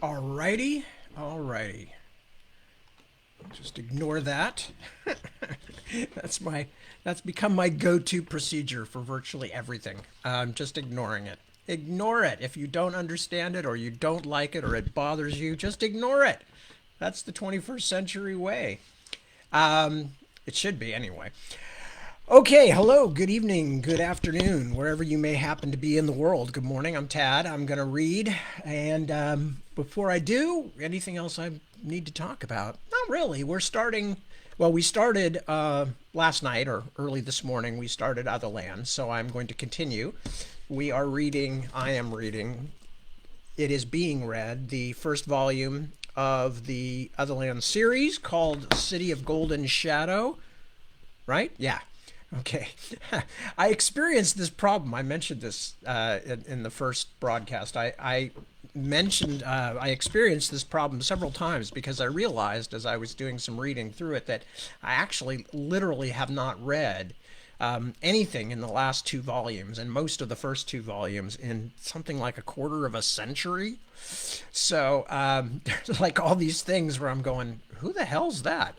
Alrighty, alrighty. Just ignore that. that's my that's become my go-to procedure for virtually everything. Just ignoring it. Ignore it. If you don't understand it or you don't like it or it bothers you, just ignore it. That's the 21st century way. It should be anyway. Okay, hello, good evening, good afternoon, wherever you may happen to be in the world. Good morning, I'm Tad. I'm going to read. And before I do, anything else I need to talk about? Not really. We're starting, well, we started last night or early this morning, we started Otherland. So I'm going to continue. We are reading, I am reading, it is being read, the first volume of the Otherland series called City of Golden Shadow. Right? Yeah. Okay. I experienced this problem. I mentioned this in the first broadcast. I mentioned I experienced this problem several times because I realized as I was doing some reading through it that I actually literally have not read anything in the last two volumes and most of the first two volumes in something like a quarter of a century. So there's like all these things where I'm going, who the hell's that?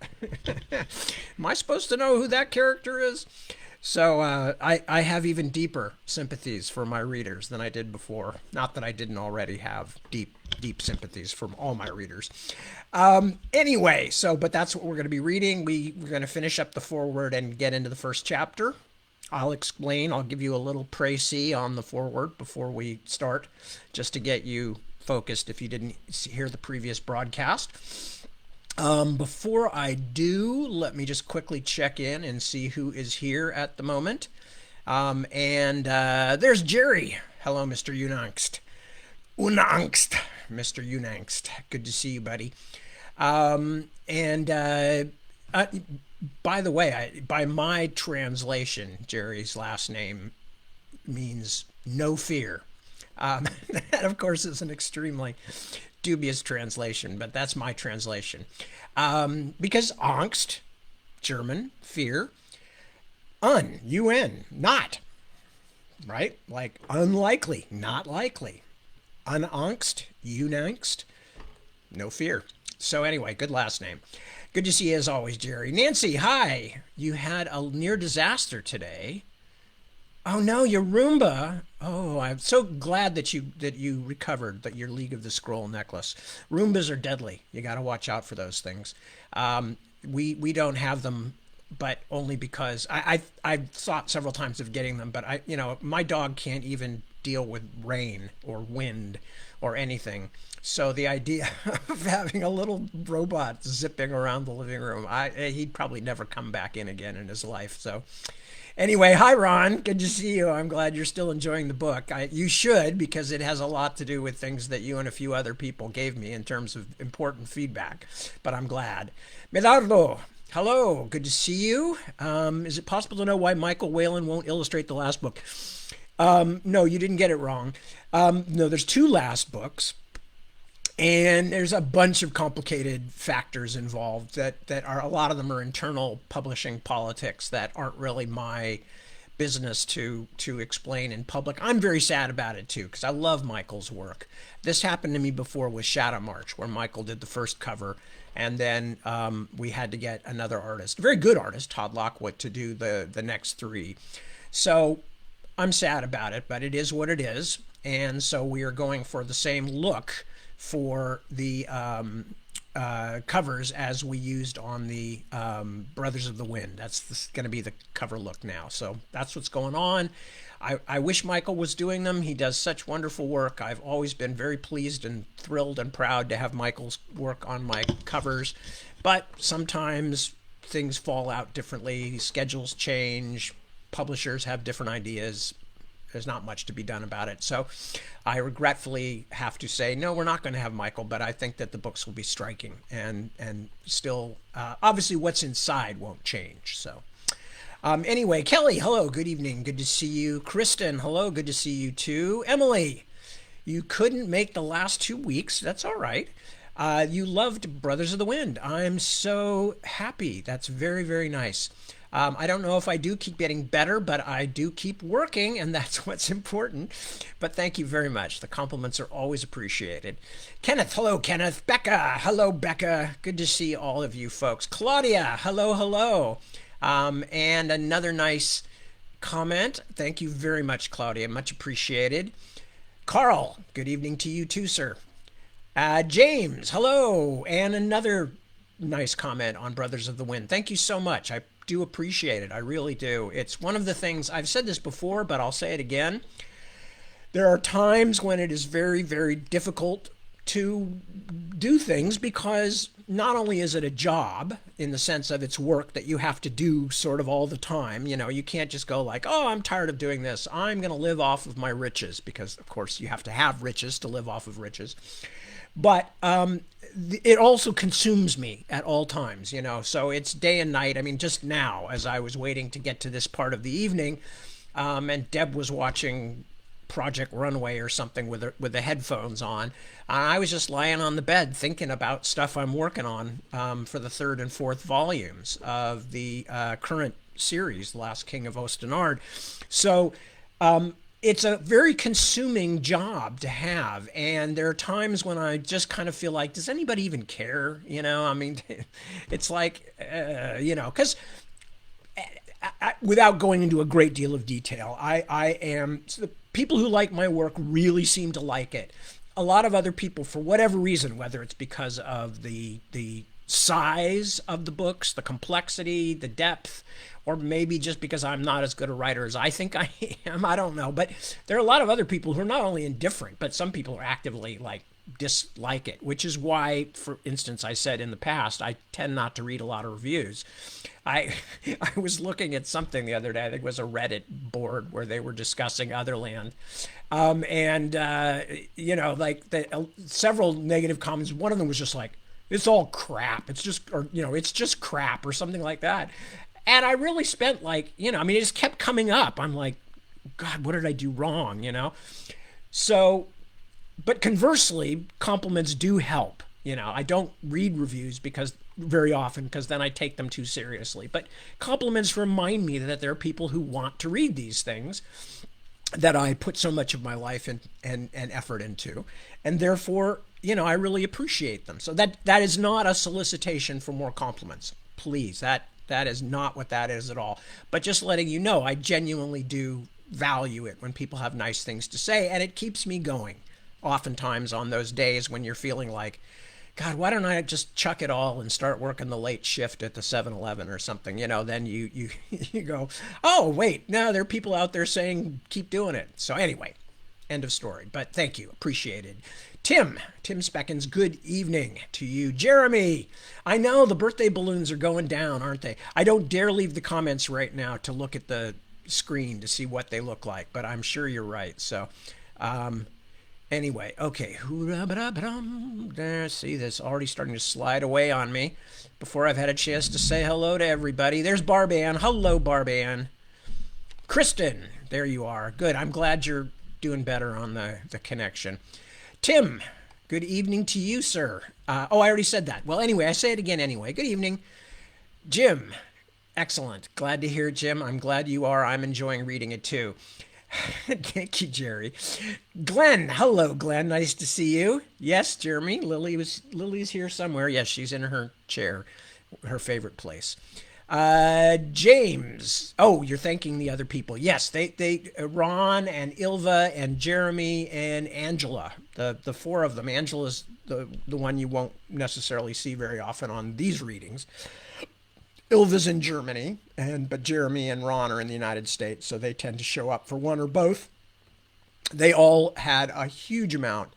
Am I supposed to know who that character is? So I have even deeper sympathies for my readers than I did before. Not that I didn't already have deep sympathies from all my readers. Anyway, but that's what we're going to be reading. We're going to finish up the foreword and get into the first chapter. I'll explain. I'll give you a little précis on the foreword before we start, just to get you focused if you didn't hear the previous broadcast. Before I do, let me just quickly check in and see who is here at the moment. There's Jerry. Hello, Mr. Unangst. Unangst. Mr. Unangst. Good to see you, buddy. By the way, by my translation, Jerry's last name means no fear. That, of course, is an extremely dubious translation, but that's my translation. Because Angst, German, fear, UN, not, right? Like unlikely, not likely. Unangst, Unangst, no fear. So anyway, good last name. Good to see you as always, Jerry. Nancy, hi. You had a near disaster today. Oh no, your Roomba. Oh, I'm so glad that you recovered that your League of the Scroll necklace. Roombas are deadly. You got to watch out for those things. We don't have them, but only because I've thought several times of getting them, but my dog can't even deal with rain or wind or anything. So the idea of having a little robot zipping around the living room, he'd probably never come back in again in his life. So anyway, hi, Ron. Good to see you. I'm glad you're still enjoying the book. You should, because it has a lot to do with things that you and a few other people gave me in terms of important feedback. But I'm glad. Medardo, hello. Good to see you. Is it possible to know why Michael Whalen won't illustrate the last book? No, you didn't get it wrong. No, there's two last books. And there's a bunch of complicated factors involved that are, a lot of them are internal publishing politics that aren't really my business to explain in public. I'm very sad about it too, because I love Michael's work. This happened to me before with Shadow March, where Michael did the first cover, and then we had to get another artist, a very good artist, Todd Lockwood, to do the next three. So I'm sad about it, but it is what it is. And so we are going for the same look for the covers as we used on the Brothers of the Wind. That's going to be the cover look now. So that's what's going on. I wish Michael was doing them. He does such wonderful work. I've always been very pleased and thrilled and proud to have Michael's work on my covers. But sometimes things fall out differently. Schedules change. Publishers have different ideas. There's not much to be done about it. So I regretfully have to say, no, we're not going to have Michael, but I think that the books will be striking and still, obviously what's inside won't change. So anyway, Kelly, hello, good evening. Good to see you. Kristen, hello, good to see you too. Emily, you couldn't make the last 2 weeks. That's all right. You loved Brothers of the Wind. I'm so happy. That's very, very nice. I don't know if I do keep getting better, but I do keep working, and that's what's important. But thank you very much. The compliments are always appreciated. Kenneth, hello, Kenneth. Becca, hello, Becca. Good to see all of you folks. Claudia, hello, hello. And another nice comment. Thank you very much, Claudia. Much appreciated. Carl, good evening to you too, sir. James, hello. And another nice comment on Brothers of the Wind. Thank you so much. I do appreciate it. I really do. It's one of the things, I've said this before, but I'll say it again. There are times when it is very, very difficult to do things because not only is it a job in the sense of it's work that you have to do sort of all the time. You know, you can't just go like, oh, I'm tired of doing this. I'm going to live off of my riches because, of course, you have to have riches to live off of riches. But it also consumes me at all times, you know. So it's day and night. I mean, just now, as I was waiting to get to this part of the evening, and Deb was watching Project Runway or something with the headphones on. I was just lying on the bed thinking about stuff I'm working on for the third and fourth volumes of the current series, The Last King of Ostenard. So it's a very consuming job to have, and there are times when I just kind of feel like, does anybody even care? You know, I mean, it's like, you know, because without going into a great deal of detail, I am the people who like my work really seem to like it. A lot of other people, for whatever reason, whether it's because of the size of the books, the complexity, the depth, or maybe just because I'm not as good a writer as I think I am. I don't know. But there are a lot of other people who are not only indifferent, but some people are actively like dislike it, which is why, for instance, I said in the past, I tend not to read a lot of reviews. I I was looking at something the other day. I think it was a Reddit board where they were discussing Otherland, and you know, like several negative comments. One of them was just like, "It's all crap. It's just," or you know, "It's just crap," or something like that. And I really spent like, you know, I mean, it just kept coming up. I'm like, God, what did I do wrong? You know, so. But conversely, compliments do help. You know, I don't read reviews because very often because then I take them too seriously. But compliments remind me that there are people who want to read these things that I put so much of my life and effort into. And therefore, you know, I really appreciate them. So that is not a solicitation for more compliments. Please, that is not what that is at all. But just letting you know, I genuinely do value it when people have nice things to say, and it keeps me going. Oftentimes on those days when you're feeling like, God, why don't I just chuck it all and start working the late shift at the 7-Eleven or something? You know, then you you go, oh, wait, no, there are people out there saying keep doing it. So anyway, end of story. But thank you. Appreciated. Tim Speckins, good evening to you. Jeremy, I know the birthday balloons are going down, aren't they? I don't dare leave the comments right now to look at the screen to see what they look like, but I'm sure you're right. So, anyway, okay. There, see, this already starting to slide away on me before I've had a chance to say hello to everybody. There's Barban. Hello, Barban. Kristen, there you are. Good. I'm glad you're doing better on the connection. Tim, good evening to you, sir. Oh, I already said that. Well, anyway, I say it again anyway. Good evening. Jim, excellent. Glad to hear it, Jim. I'm glad you are. I'm enjoying reading it too. Thank you, Jerry. Glenn, hello, Glenn. Nice to see you. Yes, Jeremy. Lily's here somewhere. Yes, she's in her chair, her favorite place. James. Oh, you're thanking the other people. Yes, they Ron and Ilva and Jeremy and Angela. The four of them. Angela's the one you won't necessarily see very often on these readings. Ilva's in Germany, but Jeremy and Ron are in the United States, so they tend to show up for one or both. They all had a huge amount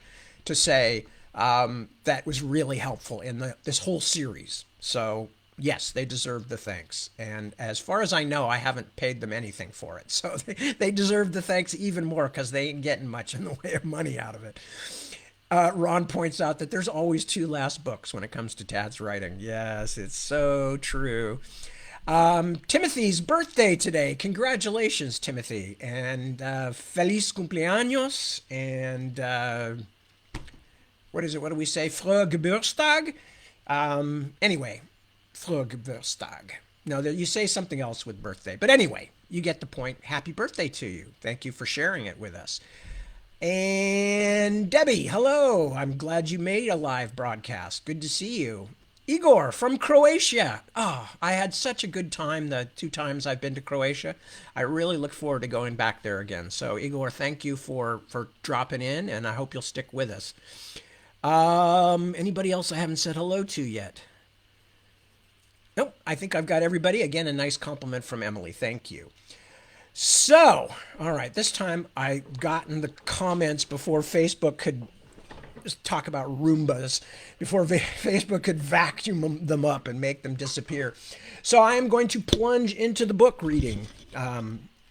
to say that was really helpful in this whole series. So, yes, they deserve the thanks. And as far as I know, I haven't paid them anything for it. So they deserve the thanks even more because they ain't getting much in the way of money out of it. Ron points out that there's always two last books when it comes to Tad's writing. Yes, it's so true. Timothy's birthday today. Congratulations, Timothy. And feliz cumpleaños. And what is it? What do we say? Frohe Geburtstag? Anyway, Frohe Geburtstag. No, you say something else with birthday. But anyway, you get the point. Happy birthday to you. Thank you for sharing it with us. And Debbie, hello. I'm glad you made a live broadcast. Good to see you. Igor from Croatia. Oh, I had such a good time the 2 times I've been to Croatia. I really look forward to going back there again. So, Igor, thank you for dropping in, and I hope you'll stick with us. Anybody else I haven't said hello to yet? Nope, I think I've got everybody. Again, a nice compliment from Emily. Thank you. So, all right, this time I gotten the comments before Facebook could talk about Roombas, before Facebook could vacuum them up and make them disappear. So I am going to plunge into the book reading.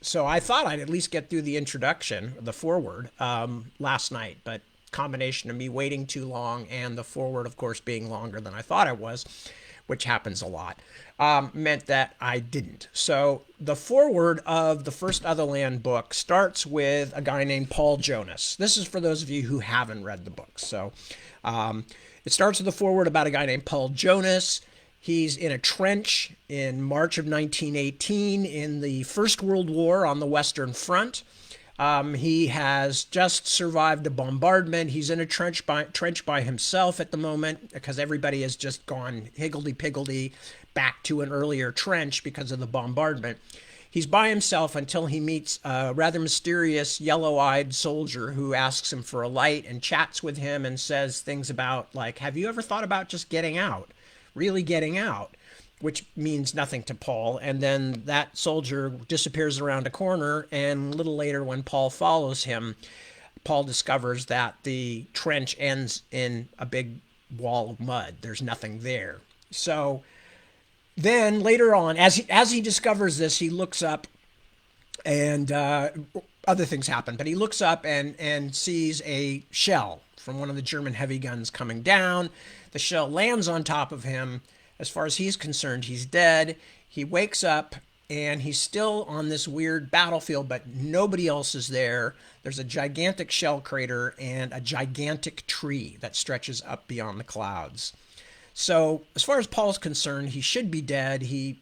So I thought I'd at least get through the introduction, the foreword, last night, but combination of me waiting too long and the foreword, of course, being longer than I thought it was, which happens a lot, meant that I didn't. So the foreword of the first Otherland book starts with a guy named Paul Jonas. This is for those of you who haven't read the book. So it starts with a foreword about a guy named Paul Jonas. He's in a trench in March of 1918 in the First World War on the Western Front. He has just survived a bombardment. He's in a trench by himself at the moment because everybody has just gone higgledy-piggledy back to an earlier trench because of the bombardment. He's by himself until he meets a rather mysterious yellow-eyed soldier who asks him for a light and chats with him and says things about, like, have you ever thought about just getting out? Really getting out? Which means nothing to Paul. And then that soldier disappears around a corner, and a little later when Paul follows him, Paul discovers that the trench ends in a big wall of mud. There's nothing there. So then later on, as he discovers this, he looks up and other things happen. But he looks up and sees a shell from one of the German heavy guns coming down. The shell lands on top of him. As far as he's concerned, he's dead. He wakes up and he's still on this weird battlefield, but nobody else is there. There's a gigantic shell crater and a gigantic tree that stretches up beyond the clouds. So as far as Paul's concerned, he should be dead. He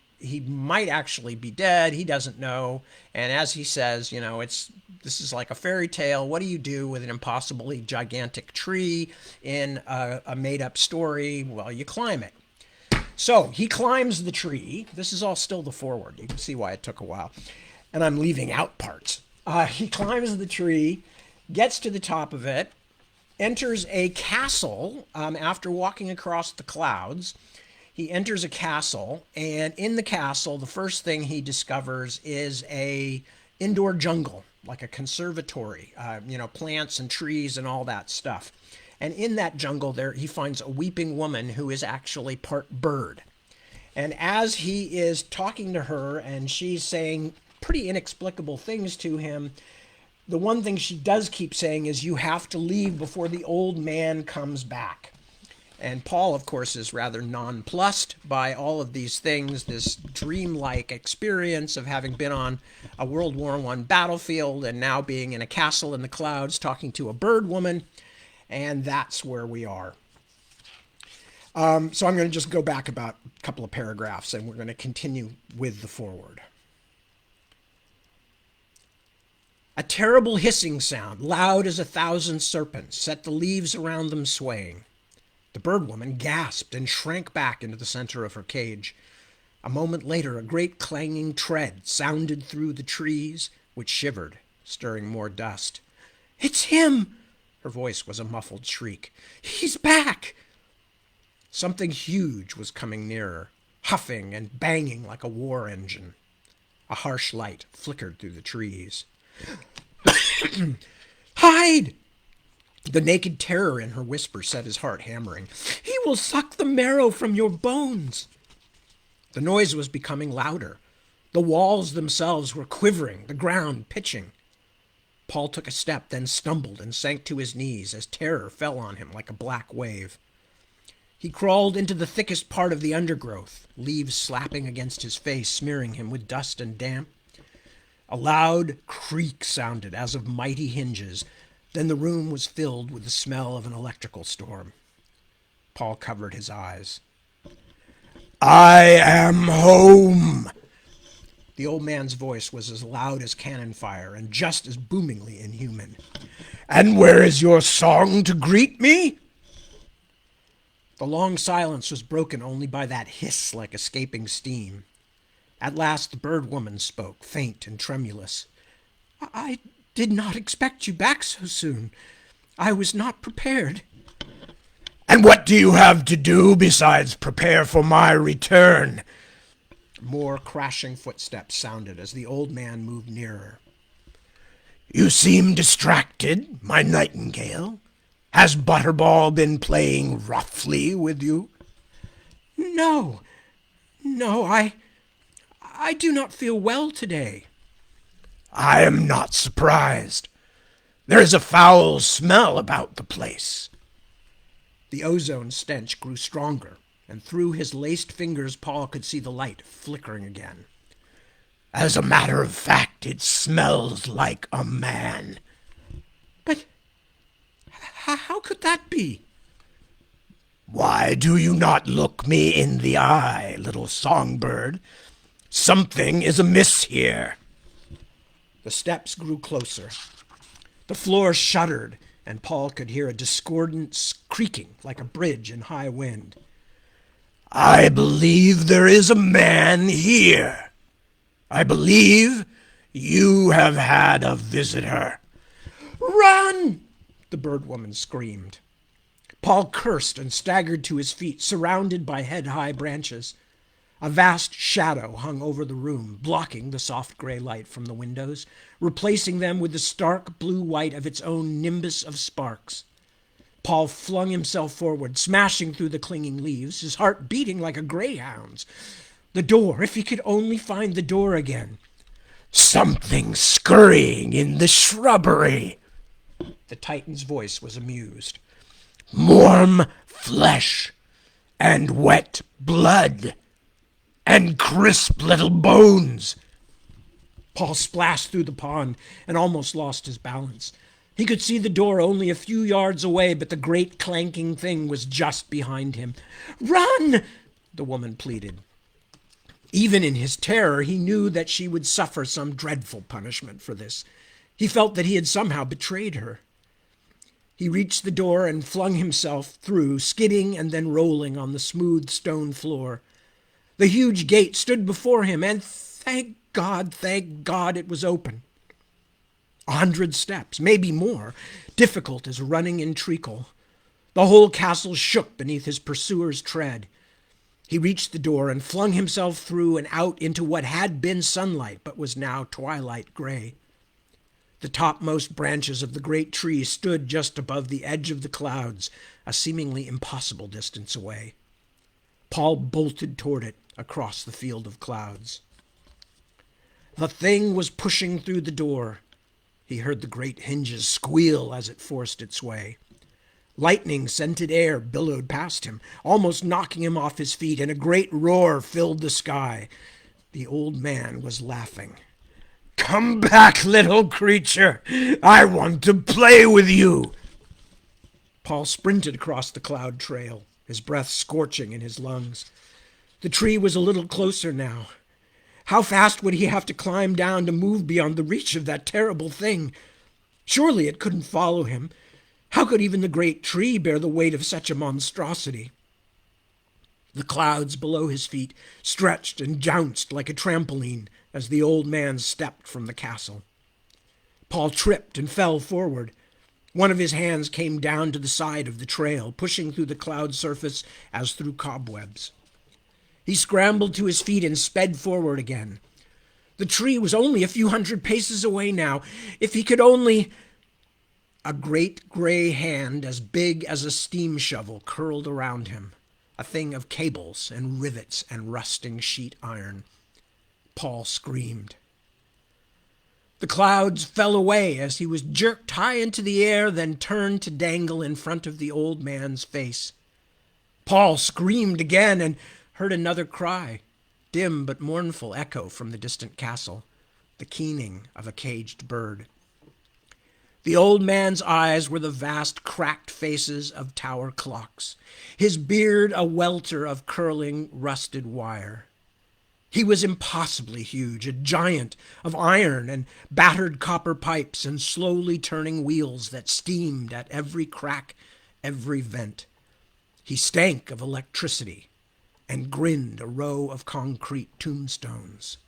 might actually be dead. He doesn't know. And as he says, this is like a fairy tale. What do you do with an impossibly gigantic tree in a made-up story? Well, you climb it. So he climbs the tree. This is all still the foreword. You can see why it took a while. And I'm leaving out parts. He climbs the tree, gets to the top of it, enters a castle after walking across the clouds. He enters a castle, and in the castle, the first thing he discovers is a indoor jungle, like a conservatory, plants and trees and all that stuff. And in that jungle there, he finds a weeping woman who is actually part bird. And as he is talking to her and she's saying pretty inexplicable things to him, the one thing she does keep saying is, you have to leave before the old man comes back. And Paul, of course, is rather nonplussed by all of these things, this dreamlike experience of having been on a World War I battlefield and now being in a castle in the clouds talking to a bird woman. And that's where we are. So I'm going to just go back about a couple of paragraphs, and we're going to continue with the foreword. A terrible hissing sound, loud as 1,000 serpents, set the leaves around them swaying. The bird woman gasped and shrank back into the center of her cage. A moment later, a great clanging tread sounded through the trees, which shivered, stirring more dust. "It's him!" Her voice was a muffled shriek. "He's back!" Something huge was coming nearer, huffing and banging like a war engine. A harsh light flickered through the trees. "Hide!" The naked terror in her whisper set his heart hammering. "He will suck the marrow from your bones." The noise was becoming louder. The walls themselves were quivering, the ground pitching. Paul took a step, then stumbled and sank to his knees as terror fell on him like a black wave. He crawled into the thickest part of the undergrowth, leaves slapping against his face, smearing him with dust and damp. A loud creak sounded as of mighty hinges. Then the room was filled with the smell of an electrical storm. Paul covered his eyes. I am home. The old man's voice was as loud as cannon fire and just as boomingly inhuman. And where is your song to greet me? The long silence was broken only by that hiss like escaping steam. At last the bird woman spoke, faint and tremulous. I did not expect you back so soon. I was not prepared. And what do you have to do besides prepare for my return? More crashing footsteps sounded as the old man moved nearer. You seem distracted, my nightingale. Has Butterball been playing roughly with you? No, no, I do not feel well today. I am not surprised. There is a foul smell about the place. The ozone stench grew stronger, and through his laced fingers Paul could see the light flickering again. As a matter of fact, it smells like a man. But how could that be? Why do you not look me in the eye, little songbird? Something is amiss here. The steps grew closer. The floor shuddered, and Paul could hear a discordant creaking like a bridge in high wind. I believe there is a man here. I believe you have had a visitor. Run! The bird woman screamed. Paul cursed and staggered to his feet, surrounded by head-high branches. A vast shadow hung over the room, blocking the soft gray light from the windows, replacing them with the stark blue-white of its own nimbus of sparks. Paul flung himself forward, smashing through the clinging leaves, his heart beating like a greyhound's. The door, if he could only find the door again. Something scurrying in the shrubbery. The Titan's voice was amused. Warm flesh and wet blood and crisp little bones. Paul splashed through the pond and almost lost his balance. He could see the door only a few yards away, but the great clanking thing was just behind him. Run! The woman pleaded. Even in his terror, he knew that she would suffer some dreadful punishment for this. He felt that he had somehow betrayed her. He reached the door and flung himself through, skidding and then rolling on the smooth stone floor. The huge gate stood before him, and thank God, it was open. 100 steps, maybe more, difficult as running in treacle. The whole castle shook beneath his pursuer's tread. He reached the door and flung himself through and out into what had been sunlight, but was now twilight gray. The topmost branches of the great tree stood just above the edge of the clouds, a seemingly impossible distance away. Paul bolted toward it across the field of clouds. The thing was pushing through the door. He heard the great hinges squeal as it forced its way. Lightning-scented air billowed past him, almost knocking him off his feet, and a great roar filled the sky. The old man was laughing. Come back, little creature. I want to play with you. Paul sprinted across the cloud trail, his breath scorching in his lungs. The tree was a little closer now. How fast would he have to climb down to move beyond the reach of that terrible thing? Surely it couldn't follow him. How could even the great tree bear the weight of such a monstrosity? The clouds below his feet stretched and jounced like a trampoline as the old man stepped from the castle. Paul tripped and fell forward. One of his hands came down to the side of the trail, pushing through the cloud surface as through cobwebs. He scrambled to his feet and sped forward again. The tree was only a few hundred paces away now. If he could only... A great gray hand as big as a steam shovel curled around him, a thing of cables and rivets and rusting sheet iron. Paul screamed. The clouds fell away as he was jerked high into the air, then turned to dangle in front of the old man's face. Paul screamed again and heard another cry, dim but mournful echo from the distant castle, the keening of a caged bird. The old man's eyes were the vast cracked faces of tower clocks, his beard a welter of curling rusted wire. He was impossibly huge, a giant of iron and battered copper pipes and slowly turning wheels that steamed at every crack, every vent. He stank of electricity and grinned a row of concrete tombstones.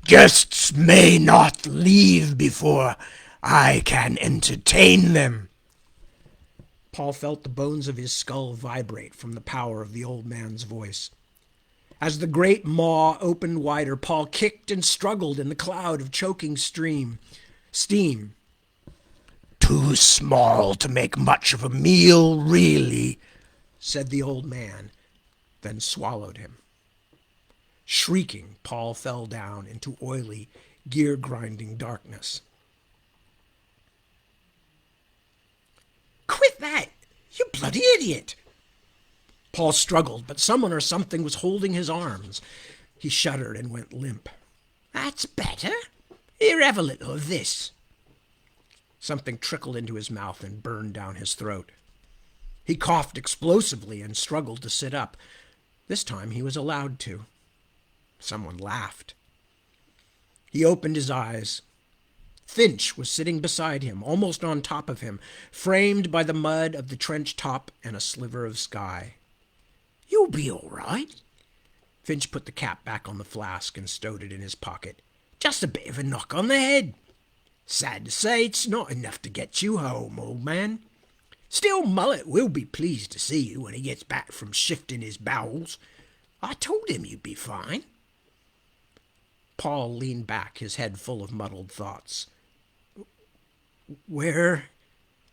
"Guests may not leave before I can entertain them." Paul felt the bones of his skull vibrate from the power of the old man's voice. As the great maw opened wider, Paul kicked and struggled in the cloud of choking steam. "Too small to make much of a meal, really," said the old man, then swallowed him. Shrieking, Paul fell down into oily, gear-grinding darkness. "Quit that, you bloody idiot!" Paul struggled, but someone or something was holding his arms. He shuddered and went limp. "That's better. Here, have a little of this." Something trickled into his mouth and burned down his throat. He coughed explosively and struggled to sit up. This time he was allowed to. Someone laughed. He opened his eyes. Finch was sitting beside him, almost on top of him, framed by the mud of the trench top and a sliver of sky. "You'll be all right." Finch put the cap back on the flask and stowed it in his pocket. "Just a bit of a knock on the head. Sad to say, it's not enough to get you home, old man. Still, Mullet will be pleased to see you when he gets back from shifting his bowels. I told him you'd be fine." Paul leaned back, his head full of muddled thoughts. "Where?"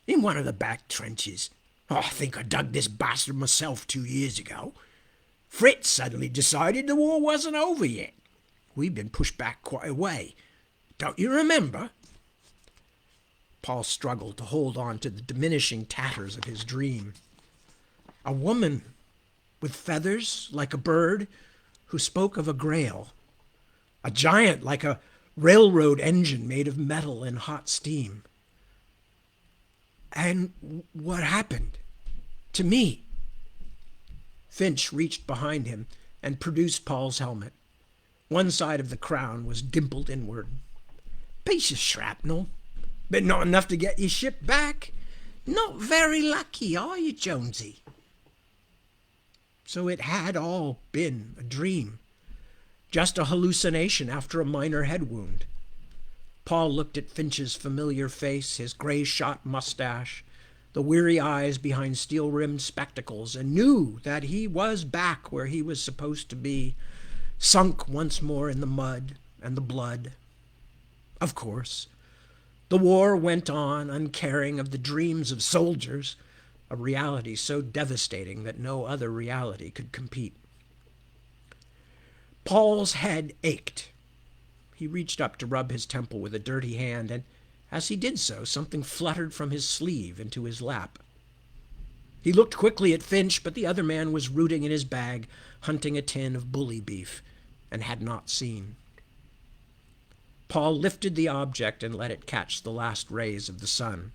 "In one of the back trenches. I think I dug this bastard myself 2 years ago. Fritz suddenly decided the war wasn't over yet. We've been pushed back quite a way. Don't you remember?" Paul struggled to hold on to the diminishing tatters of his dream. A woman with feathers like a bird who spoke of a grail. A giant like a railroad engine made of metal and hot steam. And what happened to me? Finch reached behind him and produced Paul's helmet. One side of the crown was dimpled inward. "Piece of shrapnel, but not enough to get your ship back. Not very lucky, are you, Jonesy?" So it had all been a dream, just a hallucination after a minor head wound. Paul looked at Finch's familiar face, his gray-shot mustache, the weary eyes behind steel-rimmed spectacles, and knew that he was back where he was supposed to be, sunk once more in the mud and the blood. Of course, the war went on, uncaring of the dreams of soldiers, a reality so devastating that no other reality could compete. Paul's head ached. He reached up to rub his temple with a dirty hand, and as he did so, something fluttered from his sleeve into his lap. He looked quickly at Finch, but the other man was rooting in his bag, hunting a tin of bully beef, and had not seen. Paul lifted the object and let it catch the last rays of the sun.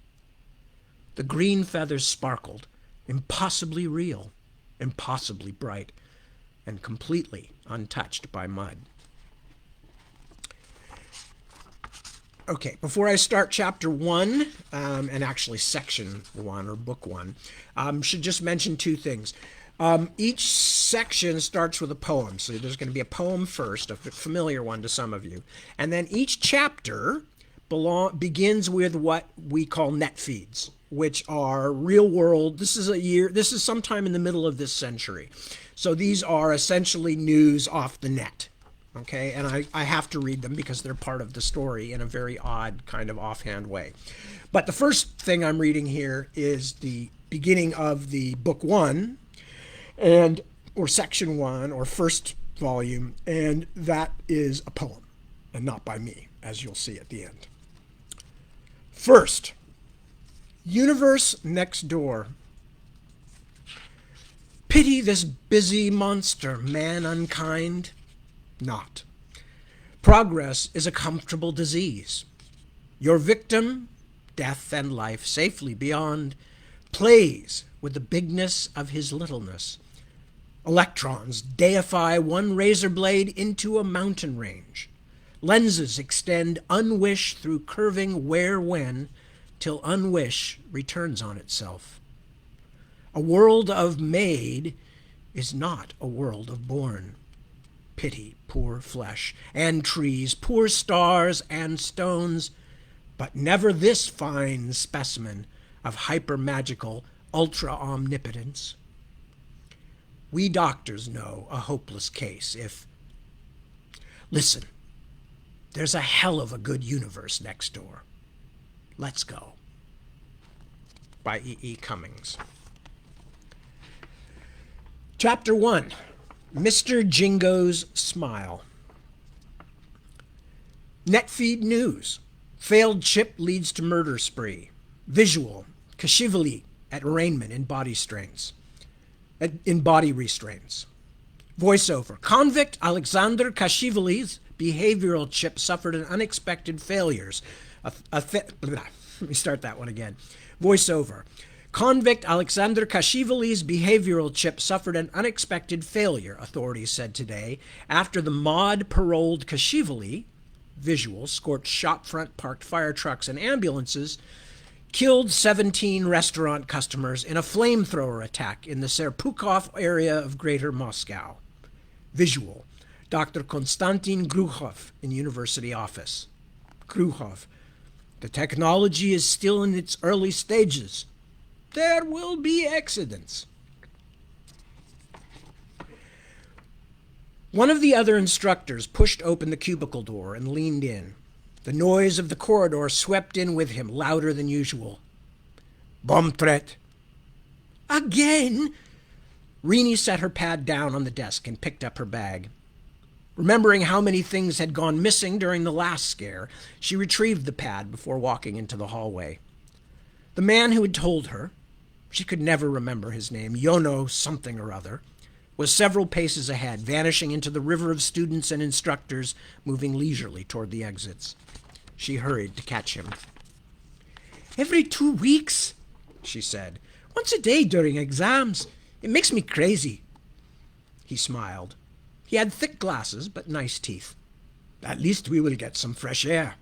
The green feathers sparkled, impossibly real, impossibly bright, and completely untouched by mud. Okay, before I start chapter 1, and actually section 1 or book 1, should just mention two things. Each section starts with a poem. So there's going to be a poem first, a familiar one to some of you. And then each chapter begins with what we call net feeds, which are real world. This is sometime in the middle of this century. So these are essentially news off the net. Okay, and I have to read them because they're part of the story in a very odd kind of offhand way. But the first thing I'm reading here is the beginning of the book 1, or section 1, or first volume, and that is a poem, and not by me, as you'll see at the end. First, Universe Next Door. Pity this busy monster, man unkind. Not. Progress is a comfortable disease. Your victim, death and life safely beyond, plays with the bigness of his littleness. Electrons deify one razor blade into a mountain range. Lenses extend unwish through curving where-when, till unwish returns on itself. A world of made is not a world of born. Pity poor flesh, and trees, poor stars and stones, but never this fine specimen of hyper-magical ultra-omnipotence. We doctors know a hopeless case if... Listen, there's a hell of a good universe next door. Let's go. By E. Cummings. Chapter 1. Mr. Jingo's Smile. Netfeed News. Failed chip leads to murder spree. Visual. Kashivali at arraignment in body restraints. Voiceover. Convict Alexander Kashivali's behavioral chip suffered an unexpected failures. Let me start that one again. Voiceover. Convict Alexander Kashivali's behavioral chip suffered an unexpected failure, authorities said today, after the mod paroled Kashivali, visual, scorched shopfront parked fire trucks and ambulances, killed 17 restaurant customers in a flamethrower attack in the Serpukhov area of Greater Moscow. Visual. Dr. Konstantin Grukhov in university office. Grukhov. The technology is still in its early stages. There will be accidents. One of the other instructors pushed open the cubicle door and leaned in. The noise of the corridor swept in with him, louder than usual. Bomb threat. Again? Rini set her pad down on the desk and picked up her bag. Remembering how many things had gone missing during the last scare, she retrieved the pad before walking into the hallway. The man who had told her, she could never remember his name, Yono something or other, was several paces ahead, vanishing into the river of students and instructors, moving leisurely toward the exits. She hurried to catch him. Every 2 weeks, she said. Once a day during exams. It makes me crazy. He smiled. He had thick glasses, but nice teeth. At least we will get some fresh air.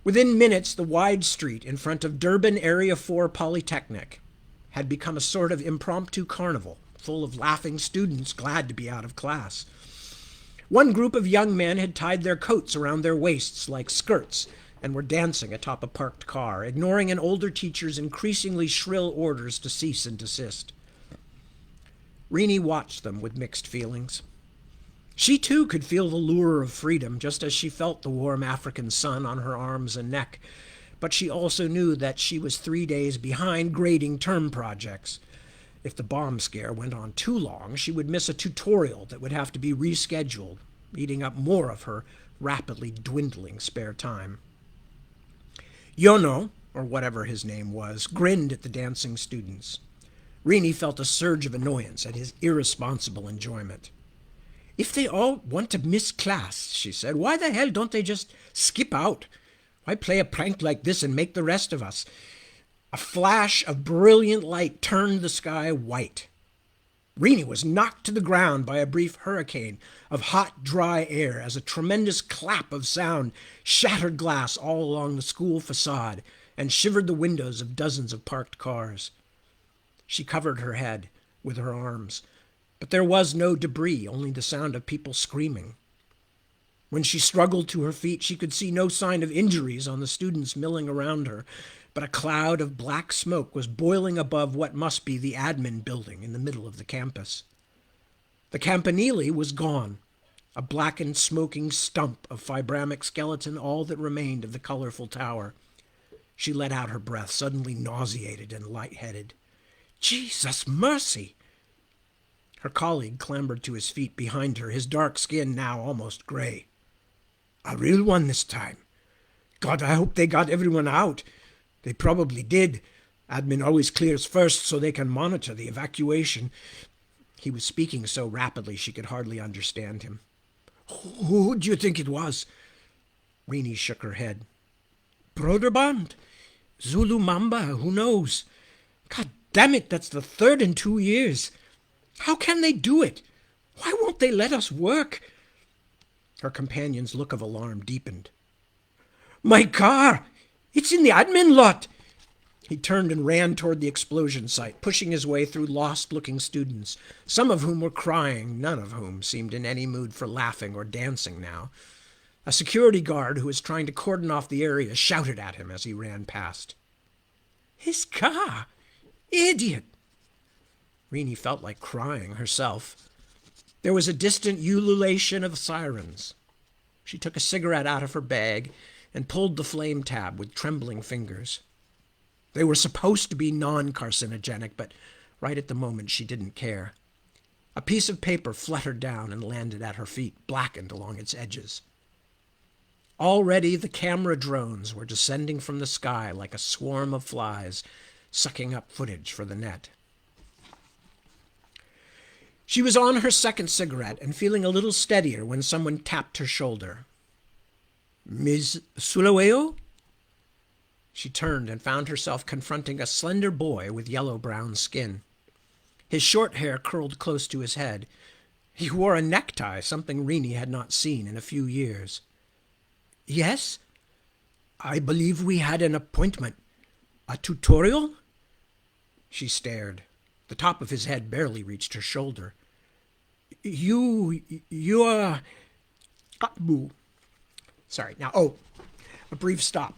Within minutes, the wide street in front of Durban Area 4 Polytechnic had become a sort of impromptu carnival, full of laughing students glad to be out of class. One group of young men had tied their coats around their waists like skirts and were dancing atop a parked car, ignoring an older teacher's increasingly shrill orders to cease and desist. Rini watched them with mixed feelings. She too could feel the lure of freedom, just as she felt the warm African sun on her arms and neck, but she also knew that she was 3 days behind grading term projects. If the bomb scare went on too long, she would miss a tutorial that would have to be rescheduled, eating up more of her rapidly dwindling spare time. Yono, or whatever his name was, grinned at the dancing students. Rini felt a surge of annoyance at his irresponsible enjoyment. If they all want to miss class, she said, why the hell don't they just skip out? Why play a prank like this and make the rest of us? A flash of brilliant light turned the sky white. Rini was knocked to the ground by a brief hurricane of hot, dry air as a tremendous clap of sound shattered glass all along the school facade and shivered the windows of dozens of parked cars. She covered her head with her arms, but there was no debris, only the sound of people screaming. When she struggled to her feet, she could see no sign of injuries on the students milling around her, but a cloud of black smoke was boiling above what must be the admin building in the middle of the campus. The campanile was gone, a blackened, smoking stump of fibramic skeleton, all that remained of the colorful tower. She let out her breath, suddenly nauseated and lightheaded. Jesus mercy! Her colleague clambered to his feet behind her, his dark skin now almost gray. A real one this time. God, I hope they got everyone out. They probably did. Admin always clears first so they can monitor the evacuation. He was speaking so rapidly she could hardly understand him. Who do you think it was? Rini shook her head. Broderband? Zulu Mamba? Who knows? God damn it, that's the third in 2 years. How can they do it? Why won't they let us work? Her companion's look of alarm deepened. My car! It's in the admin lot! He turned and ran toward the explosion site, pushing his way through lost-looking students, some of whom were crying, none of whom seemed in any mood for laughing or dancing now. A security guard who was trying to cordon off the area shouted at him as he ran past. His car! Idiot! Rini felt like crying herself. There was a distant ululation of sirens. She took a cigarette out of her bag and pulled the flame tab with trembling fingers. They were supposed to be non-carcinogenic, but right at the moment she didn't care. A piece of paper fluttered down and landed at her feet, blackened along its edges. Already the camera drones were descending from the sky like a swarm of flies, sucking up footage for the net. She was on her second cigarette and feeling a little steadier when someone tapped her shoulder. Ms. Sulaweo? She turned and found herself confronting a slender boy with yellow-brown skin. His short hair curled close to his head. He wore a necktie, something Rini had not seen in a few years. Yes? I believe we had an appointment. A tutorial? She stared. The top of his head barely reached her shoulder. You're... Boo. Sorry. Now, a brief stop.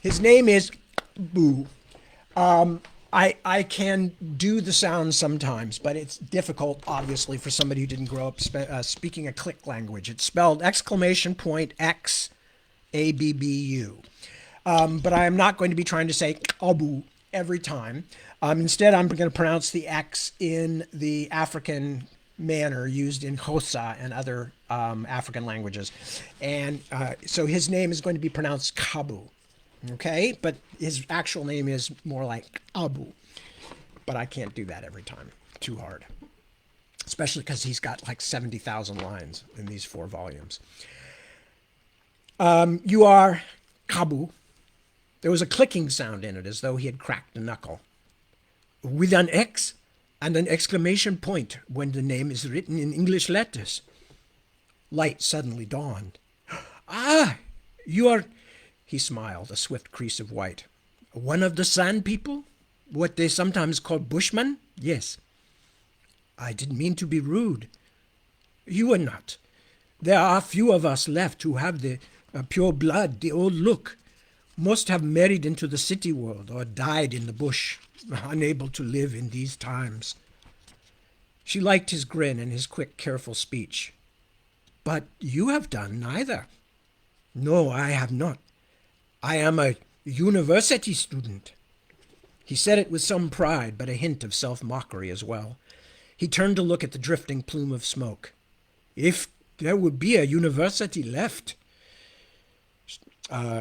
His name is Boo. I can do the sounds sometimes, but it's difficult, obviously, for somebody who didn't grow up speaking a click language. It's spelled X A B B U. But I am not going to be trying to say Abu every time. Instead, I'm going to pronounce the X in the African manner used in Xhosa and other African languages. And so his name is going to be pronounced Kabu. Okay? But his actual name is more like Abu. But I can't do that every time. Too hard. Especially because he's got like 70,000 lines in these 4 volumes. You are Kabu. There was a clicking sound in it as though he had cracked a knuckle. With an X and an exclamation point when the name is written in English letters. Light suddenly dawned. Ah, you are... He smiled, a swift crease of white. One of the Sand people? What they sometimes call Bushmen? Yes. I didn't mean to be rude. You are not. There are few of us left who have the pure blood, the old look. Most have married into the city world or died in the bush, unable to live in these times. She liked his grin and his quick, careful speech. But you have done neither. No, I have not. I am a university student. He said it with some pride, but a hint of self-mockery as well. He turned to look at the drifting plume of smoke. If there would be a university left.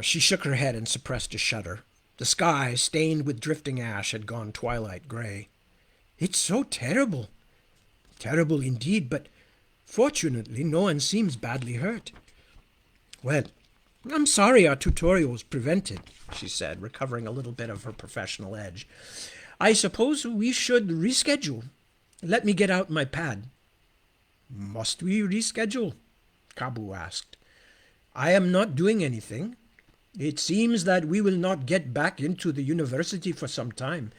She shook her head and suppressed a shudder. The sky, stained with drifting ash, had gone twilight gray. It's so terrible. Terrible indeed, but fortunately no one seems badly hurt. Well, I'm sorry our tutorial was prevented, she said, recovering a little bit of her professional edge. I suppose we should reschedule. Let me get out my pad. Must we reschedule? Kabu asked. I am not doing anything. It seems that we will not get back into the university for some time.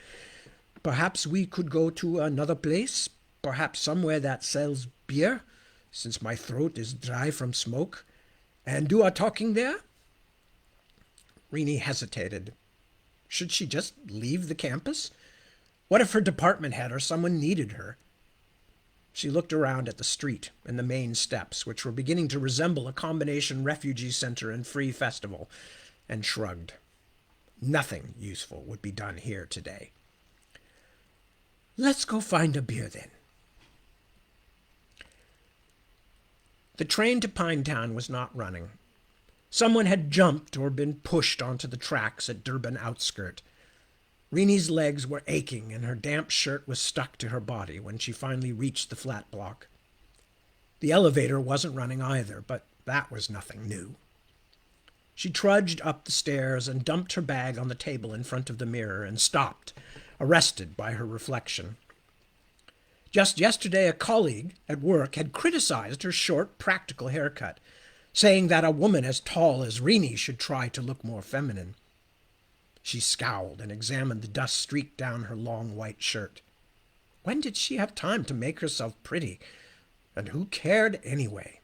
Perhaps we could go to another place, perhaps somewhere that sells beer, since my throat is dry from smoke, and do our talking there? Rini hesitated. Should she just leave the campus? What if her department head or someone needed her? She looked around at the street and the main steps, which were beginning to resemble a combination refugee center and free festival, and shrugged. Nothing useful would be done here today. Let's go find a beer then. The train to Pinetown was not running. Someone had jumped or been pushed onto the tracks at Durban outskirt. Rini's legs were aching and her damp shirt was stuck to her body when she finally reached the flat block. The elevator wasn't running either, but that was nothing new. She trudged up the stairs and dumped her bag on the table in front of the mirror and stopped, arrested by her reflection. Just yesterday, a colleague at work had criticized her short, practical haircut, saying that a woman as tall as Rini should try to look more feminine. She scowled and examined the dust streaked down her long white shirt. When did she have time to make herself pretty? And who cared anyway?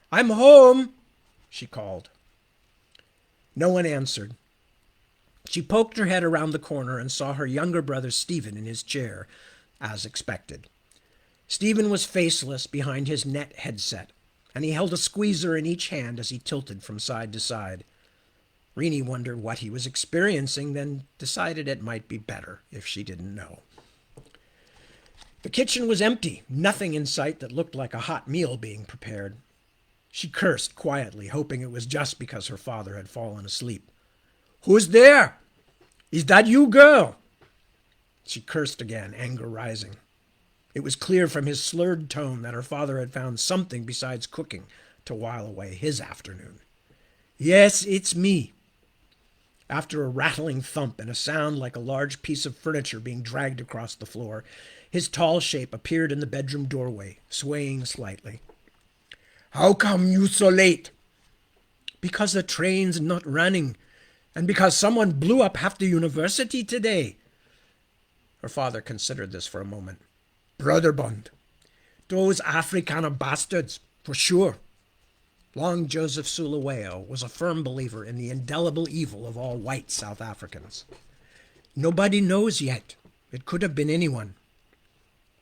"I'm home," she called. No one answered. She poked her head around the corner and saw her younger brother Stephen in his chair, as expected. Stephen was faceless behind his net headset, and he held a squeezer in each hand as he tilted from side to side. Rini wondered what he was experiencing, then decided it might be better if she didn't know. The kitchen was empty, nothing in sight that looked like a hot meal being prepared. She cursed quietly, hoping it was just because her father had fallen asleep. "Who's there? Is that you, girl?" She cursed again, anger rising. It was clear from his slurred tone that her father had found something besides cooking to while away his afternoon. "Yes, it's me." After a rattling thump and a sound like a large piece of furniture being dragged across the floor, his tall shape appeared in the bedroom doorway, swaying slightly. "How come you so late?" "Because the train's not running, and because someone blew up half the university today." Her father considered this for a moment. "Brotherbund. Those Afrikaner bastards, for sure." Long Joseph Sulaweo was a firm believer in the indelible evil of all white South Africans. "Nobody knows yet. It could have been anyone."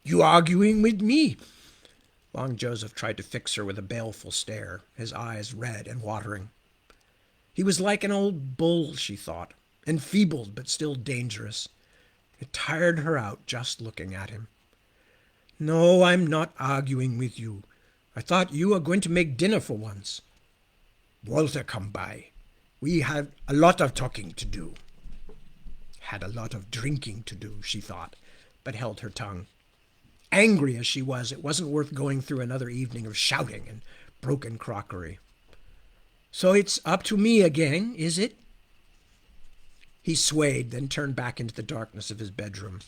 "You arguing with me?" Long Joseph tried to fix her with a baleful stare, his eyes red and watering. He was like an old bull, she thought, enfeebled but still dangerous. It tired her out just looking at him. "No, I'm not arguing with you. I thought you were going to make dinner for once." "Walter come by. We had a lot of talking to do." Had a lot of drinking to do, she thought, but held her tongue. Angry as she was, it wasn't worth going through another evening of shouting and broken crockery. "So it's up to me again, is it?" He swayed, then turned back into the darkness of his bedroom.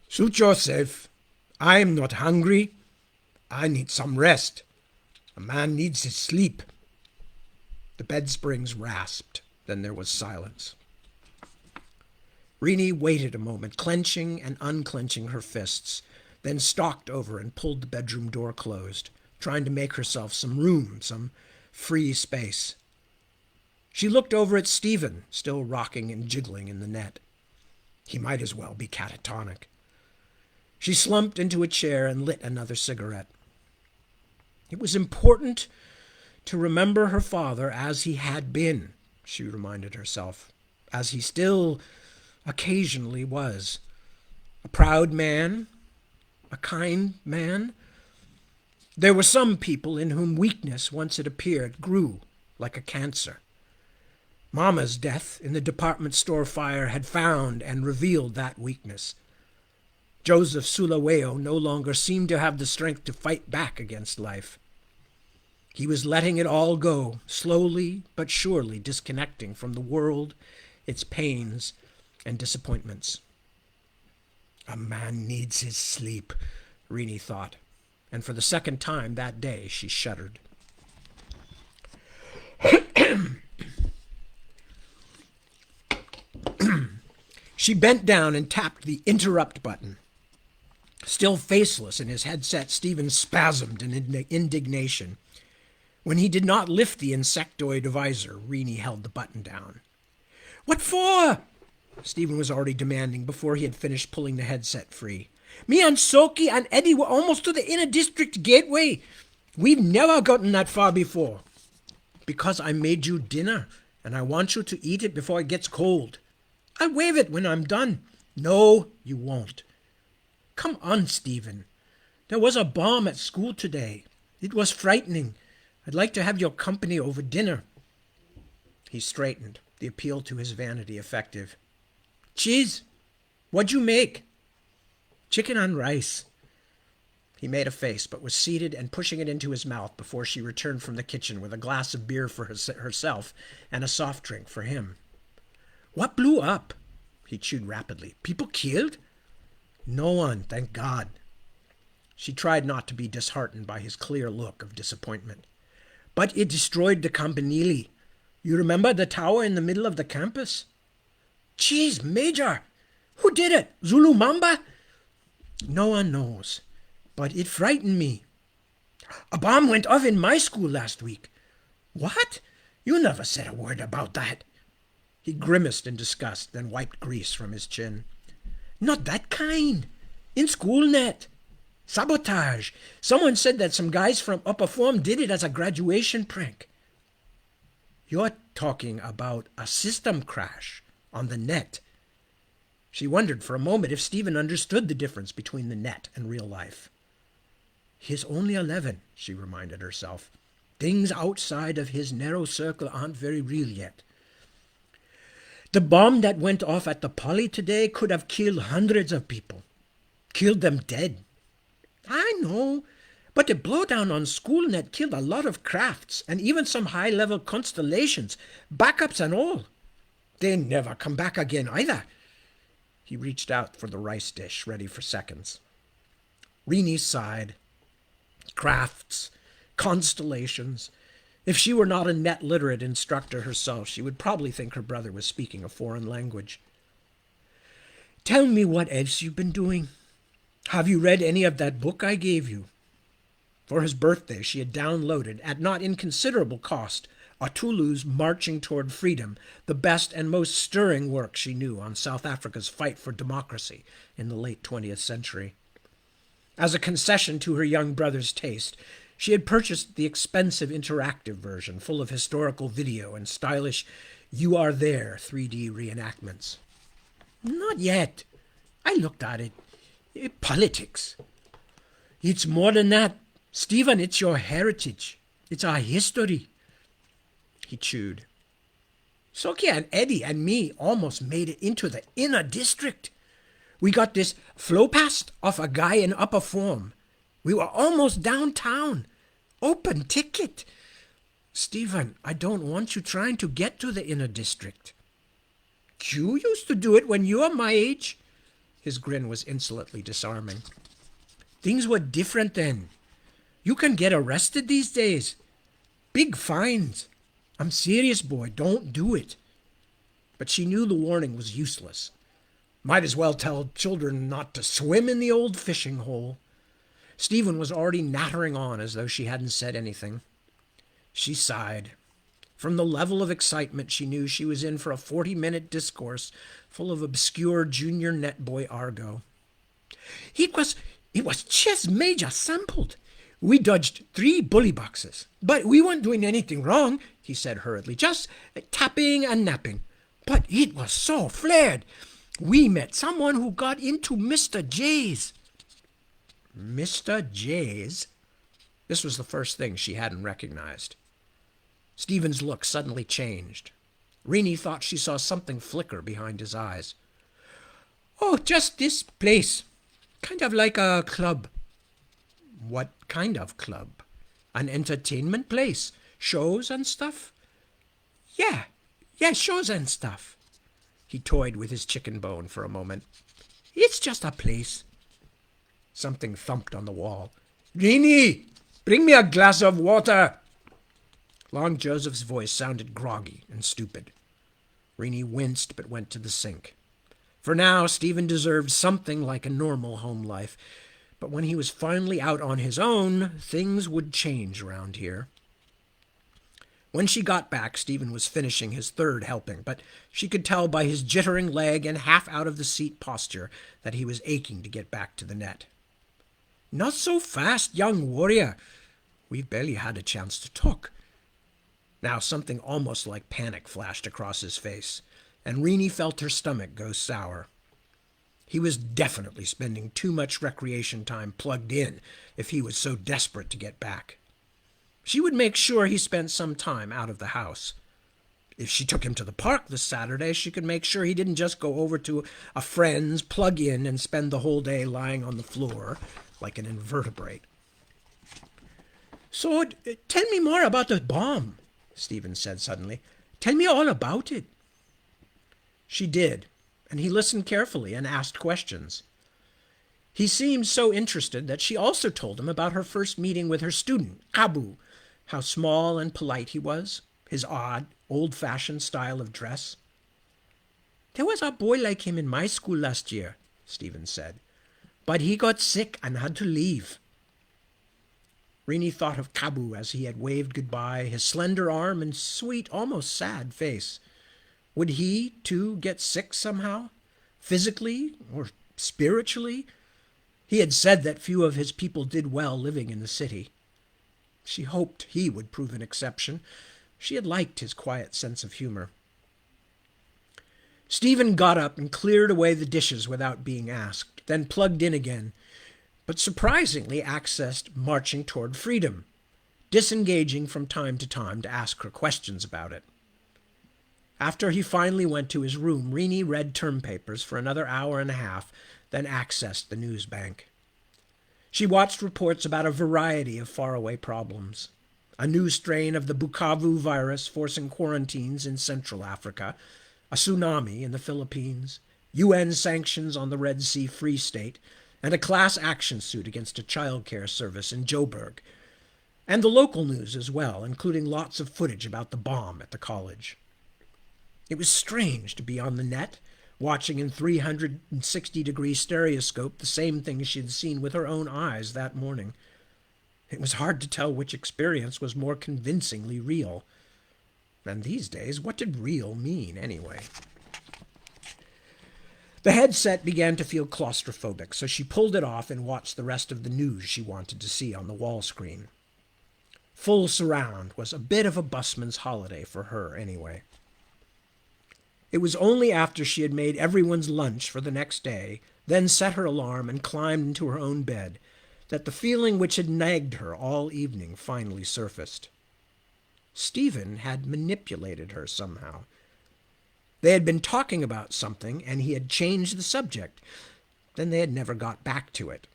"Suit yourself. I'm not hungry. I need some rest. A man needs his sleep." The bed springs rasped. Then there was silence. Rini waited a moment, clenching and unclenching her fists, then stalked over and pulled the bedroom door closed, trying to make herself some room, some free space. She looked over at Stephen, still rocking and jiggling in the net. He might as well be catatonic. She slumped into a chair and lit another cigarette. It was important to remember her father as he had been, she reminded herself, as he still occasionally was. A proud man, a kind man. There were some people in whom weakness, once it appeared, grew like a cancer. Mama's death in the department store fire had found and revealed that weakness. Joseph Sulaweo no longer seemed to have the strength to fight back against life. He was letting it all go, slowly but surely disconnecting from the world, its pains and disappointments. A man needs his sleep, Rini thought, and for the second time that day she shuddered. She bent down and tapped the interrupt button. Still faceless in his headset, Stephen spasmed in indignation. When he did not lift the insectoid visor, Rini held the button down. "What for?" Stephen was already demanding before he had finished pulling the headset free. "Me and Soki and Eddie were almost to the inner district gateway. We've never gotten that far before." "Because I made you dinner, and I want you to eat it before it gets cold." "I'll wave it when I'm done." "No, you won't." "Come on, Stephen. There was a bomb at school today. It was frightening. I'd like to have your company over dinner." He straightened, the appeal to his vanity effective. "Cheese, what'd you make?" "Chicken and rice." He made a face, but was seated and pushing it into his mouth before she returned from the kitchen with a glass of beer for herself and a soft drink for him. What blew up? He chewed rapidly. People killed? No one, thank God. She tried not to be disheartened by his clear look of disappointment. But it destroyed the campanile. You remember the tower in the middle of the campus? Jeez, Major! Who did it? Zulu Mamba? No one knows, but it frightened me. A bomb went off in my school last week. What? You never said a word about that. He grimaced in disgust, then wiped grease from his chin. Not that kind. In SchoolNet. Sabotage. Someone said that some guys from Upper Form did it as a graduation prank. You're talking about a system crash on the net. She wondered for a moment if Stephen understood the difference between the net and real life. He's only 11, she reminded herself. Things outside of his narrow circle aren't very real yet. The bomb that went off at the Poly today could have killed hundreds of people. Killed them dead. I know, but the blowdown on SchoolNet killed a lot of crafts and even some high-level constellations, backups and all. They never come back again either. He reached out for the rice dish, ready for seconds. Rini sighed. Crafts, constellations. If she were not a net-literate instructor herself, she would probably think her brother was speaking a foreign language. Tell me what else you've been doing. Have you read any of that book I gave you? For his birthday, she had downloaded, at not inconsiderable cost, Atulu's Marching Toward Freedom, the best and most stirring work she knew on South Africa's fight for democracy in the late 20th century. As a concession to her young brother's taste, she had purchased the expensive interactive version, full of historical video and stylish You Are There 3D reenactments. Not yet. I looked at it. Politics. It's more than that. Stephen, it's your heritage. It's our history. He chewed. Sokia and Eddie and me almost made it into the inner district. We got this flow past off a guy in Upper Form. We were almost downtown. Open ticket. Stephen, I don't want you trying to get to the inner district. You used to do it when you were my age. His grin was insolently disarming. Things were different then. You can get arrested these days. Big fines. I'm serious, boy. Don't do it. But she knew the warning was useless. Might as well tell children not to swim in the old fishing hole. Stephen was already nattering on as though she hadn't said anything. She sighed. From the level of excitement, she knew she was in for a 40-minute discourse full of obscure junior net boy argot. It was just major sampled. We dodged 3 bully boxes. But we weren't doing anything wrong, he said hurriedly. Just tapping and napping. But it was so flared. We met someone who got into Mr. J's. Mr. J's? This was the first thing she hadn't recognized. Stephen's look suddenly changed. Rini thought she saw something flicker behind his eyes. Oh, just this place. Kind of like a club. What kind of club? An entertainment place. Shows and stuff. Yeah, shows and stuff. He toyed with his chicken bone for a moment. It's just a place. Something thumped on the wall. Rini, bring me a glass of water. Long Joseph's voice sounded groggy and stupid. Rini winced but went to the sink. For now, Stephen deserved something like a normal home life, but when he was finally out on his own, things would change around here. When she got back, Stephen was finishing his third helping, but she could tell by his jittering leg and half-out-of-the-seat posture that he was aching to get back to the net. Not so fast, young warrior. We've barely had a chance to talk. Now something almost like panic flashed across his face, and Rini felt her stomach go sour. He was definitely spending too much recreation time plugged in if he was so desperate to get back. She would make sure he spent some time out of the house. If she took him to the park this Saturday, she could make sure he didn't just go over to a friend's, plug in, and spend the whole day lying on the floor like an invertebrate. So, tell me more about the bomb, Stephen said suddenly. Tell me all about it. She did, and he listened carefully and asked questions. He seemed so interested that she also told him about her first meeting with her student, Abu, how small and polite he was, his odd, old-fashioned style of dress. There was a boy like him in my school last year, Stephen said, but he got sick and had to leave. Rini thought of Kabu as he had waved goodbye, his slender arm and sweet, almost sad face. Would he, too, get sick somehow? Physically or spiritually? He had said that few of his people did well living in the city. She hoped he would prove an exception. She had liked his quiet sense of humor. Stephen got up and cleared away the dishes without being asked, then plugged in again, but surprisingly accessed Marching Toward Freedom, disengaging from time to time to ask her questions about it. After he finally went to his room, Rini read term papers for another hour and a half, then accessed the news bank. She watched reports about a variety of faraway problems. A new strain of the Bukavu virus forcing quarantines in Central Africa, a tsunami in the Philippines, UN sanctions on the Red Sea Free State, and a class action suit against a child care service in Joburg, and the local news as well, including lots of footage about the bomb at the college. It was strange to be on the net, watching in 360-degree stereoscope the same things she had seen with her own eyes that morning. It was hard to tell which experience was more convincingly real. And these days, what did real mean anyway? The headset began to feel claustrophobic, so she pulled it off and watched the rest of the news she wanted to see on the wall screen. Full surround was a bit of a busman's holiday for her anyway. It was only after she had made everyone's lunch for the next day, then set her alarm and climbed into her own bed, that the feeling which had nagged her all evening finally surfaced. Stephen had manipulated her somehow. They had been talking about something, and he had changed the subject. Then they had never got back to it.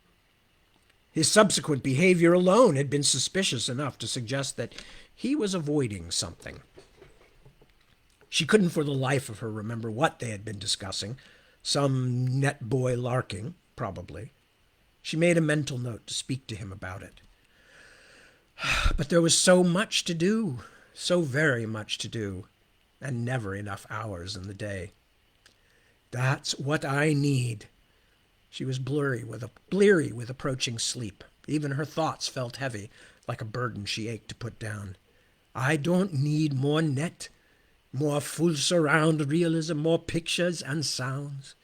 His subsequent behavior alone had been suspicious enough to suggest that he was avoiding something. She couldn't for the life of her remember what they had been discussing. Some net boy larking, probably. She made a mental note to speak to him about it. But there was so much to do, so very much to do, and never enough hours in the day. That's what I need. She was bleary with approaching sleep. Even her thoughts felt heavy, like a burden she ached to put down. I don't need more net, more full surround realism, more pictures and sounds.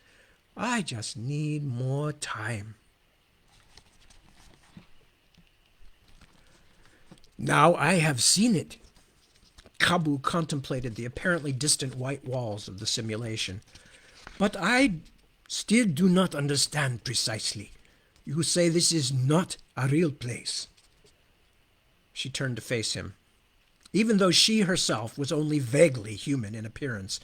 I just need more time. Now I have seen it. Kabu contemplated the apparently distant white walls of the simulation. But I still do not understand precisely. You say this is not a real place. She turned to face him. Even though she herself was only vaguely human in appearance,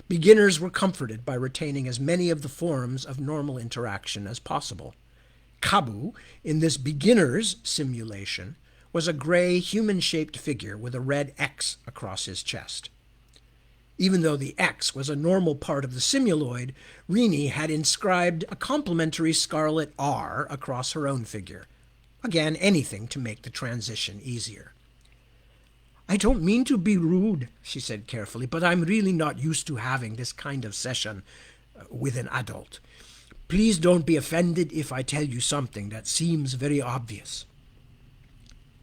beginners were comforted by retaining as many of the forms of normal interaction as possible. Kabu, in this beginner's simulation, was a gray, human-shaped figure with a red X across his chest. Even though the X was a normal part of the simuloid, Rini had inscribed a complementary scarlet R across her own figure. Again, anything to make the transition easier. I don't mean to be rude, she said carefully, but I'm really not used to having this kind of session with an adult. Please don't be offended if I tell you something that seems very obvious.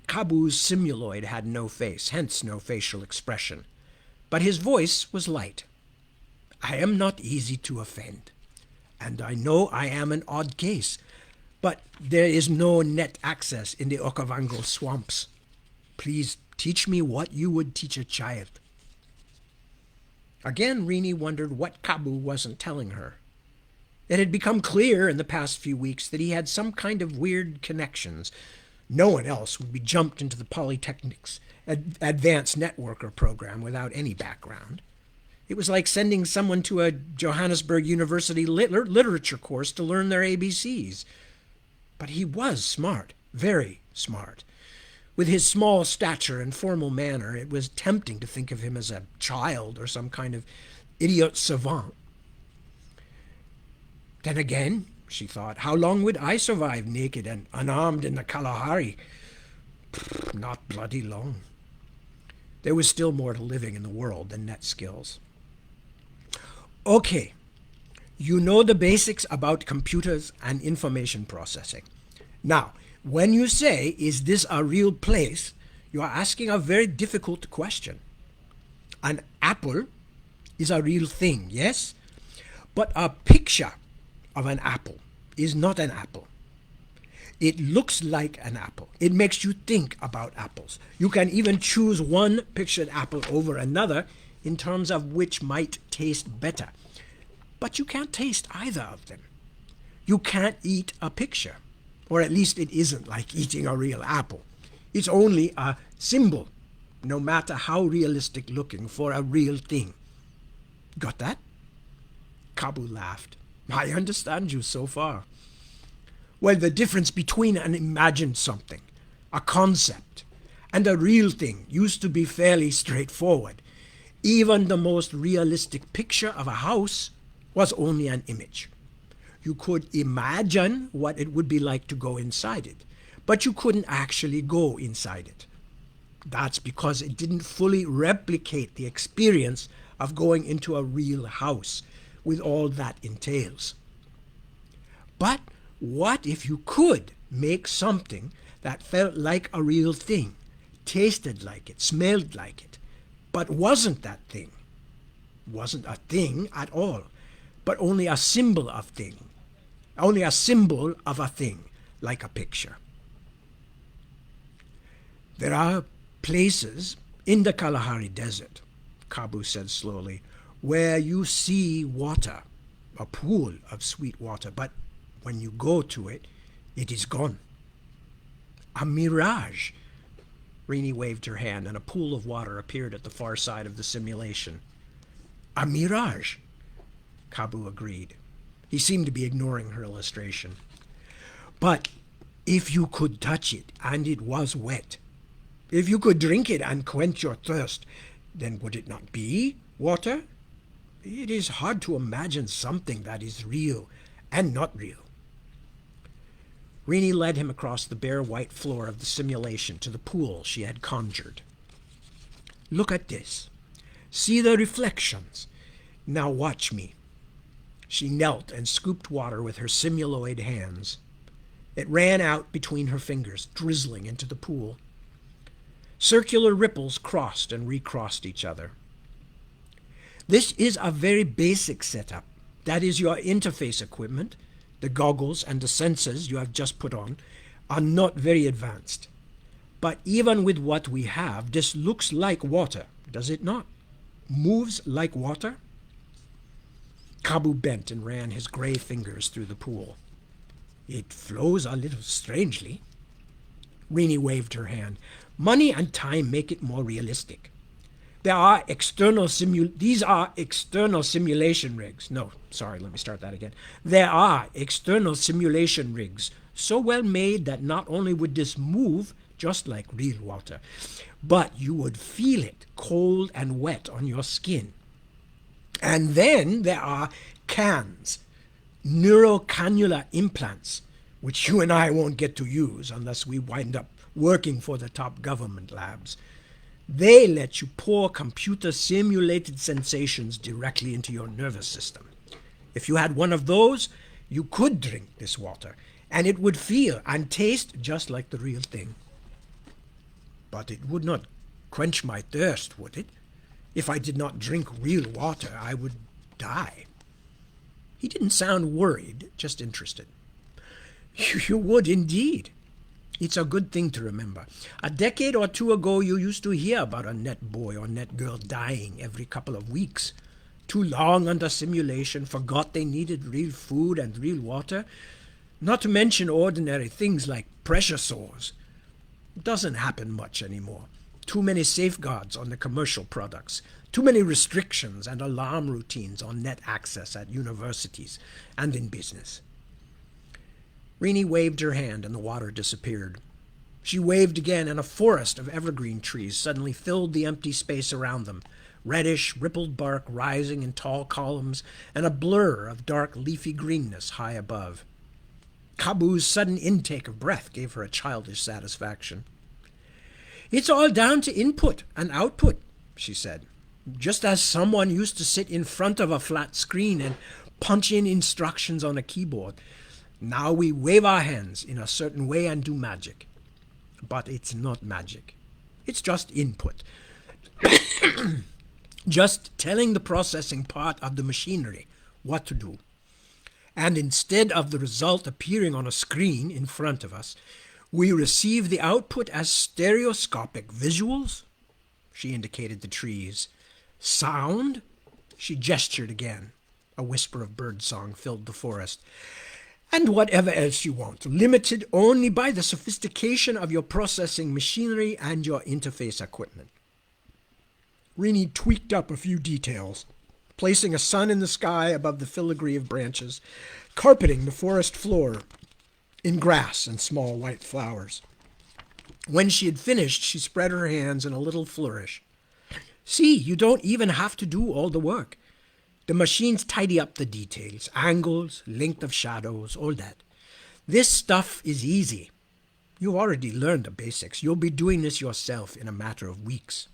Kabu's simuloid had no face, hence no facial expression, but his voice was light. I am not easy to offend, and I know I am an odd case, but there is no net access in the Okavango swamps. Please teach me what you would teach a child. Again, Rini wondered what Kabu wasn't telling her. It had become clear in the past few weeks that he had some kind of weird connections, No one else would be jumped into the Polytechnic's advanced networker program without any background. It was like sending someone to a Johannesburg University literature course to learn their ABCs. But he was smart, very smart. With his small stature and formal manner, it was tempting to think of him as a child or some kind of idiot savant. Then again, she thought, how long would I survive naked and unarmed in the Kalahari? Not bloody long. There was still more to living in the world than net skills. Okay, you know the basics about computers and information processing. Now, when you say, is this a real place, you are asking a very difficult question. An apple is a real thing, yes? But a picture of an apple is not an apple. It looks like an apple. It makes you think about apples. You can even choose one pictured apple over another in terms of which might taste better. But you can't taste either of them. You can't eat a picture, or at least it isn't like eating a real apple. It's only a symbol, no matter how realistic looking, for a real thing. Got that? Kabu laughed. I understand you so far. Well, the difference between an imagined something, a concept, and a real thing used to be fairly straightforward. Even the most realistic picture of a house was only an image. You could imagine what it would be like to go inside it, but you couldn't actually go inside it. That's because it didn't fully replicate the experience of going into a real house with all that entails. But what if you could make something that felt like a real thing, tasted like it, smelled like it, but wasn't that thing? Wasn't a thing at all, but only a symbol of thing. Only a symbol of a thing, like a picture. There are places in the Kalahari Desert, Kabu said slowly, where you see water, a pool of sweet water, but when you go to it, it is gone. A mirage. Rini waved her hand, and a pool of water appeared at the far side of the simulation. A mirage, Kabu agreed. He seemed to be ignoring her illustration. But if you could touch it and it was wet, if you could drink it and quench your thirst, then would it not be water? It is hard to imagine something that is real and not real. Rini led him across the bare white floor of the simulation to the pool she had conjured. Look at this. See the reflections. Now watch me. She knelt and scooped water with her simuloid hands. It ran out between her fingers, drizzling into the pool. Circular ripples crossed and recrossed each other. This is a very basic setup. That is, your interface equipment, the goggles and the sensors you have just put on, are not very advanced. But even with what we have, this looks like water, does it not? Moves like water? Kabu bent and ran his gray fingers through the pool. It flows a little strangely. Rini waved her hand. Money and time make it more realistic. These are external simulation rigs. No, sorry, let me start that again. There are external simulation rigs so well made that not only would this move just like real water, but you would feel it cold and wet on your skin. And then there are cans, neurocannula implants, which you and I won't get to use unless we wind up working for the top government labs. They let you pour computer-simulated sensations directly into your nervous system. If you had one of those, you could drink this water, and it would feel and taste just like the real thing. But it would not quench my thirst, would it? If I did not drink real water, I would die. He didn't sound worried, just interested. You would indeed. It's a good thing to remember. A decade or two ago, you used to hear about a net boy or net girl dying every couple of weeks. Too long under simulation, forgot they needed real food and real water, not to mention ordinary things like pressure sores. Doesn't happen much anymore. Too many safeguards on the commercial products. Too many restrictions and alarm routines on net access at universities and in business. Renee waved her hand and the water disappeared. She waved again and a forest of evergreen trees suddenly filled the empty space around them, reddish, rippled bark rising in tall columns and a blur of dark leafy greenness high above. Kabu's sudden intake of breath gave her a childish satisfaction. It's all down to input and output, she said, just as someone used to sit in front of a flat screen and punch in instructions on a keyboard. Now we wave our hands in a certain way and do magic. But it's not magic. It's just input. Just telling the processing part of the machinery what to do. And instead of the result appearing on a screen in front of us, we receive the output as stereoscopic visuals. She indicated the trees. Sound? She gestured again. A whisper of birdsong filled the forest. And whatever else you want, limited only by the sophistication of your processing machinery and your interface equipment. Renee tweaked up a few details, placing a sun in the sky above the filigree of branches, carpeting the forest floor in grass and small white flowers. When she had finished, she spread her hands in a little flourish. See, you don't even have to do all the work. The machines tidy up the details, angles, length of shadows, all that. This stuff is easy. You already learned the basics. You'll be doing this yourself in a matter of weeks.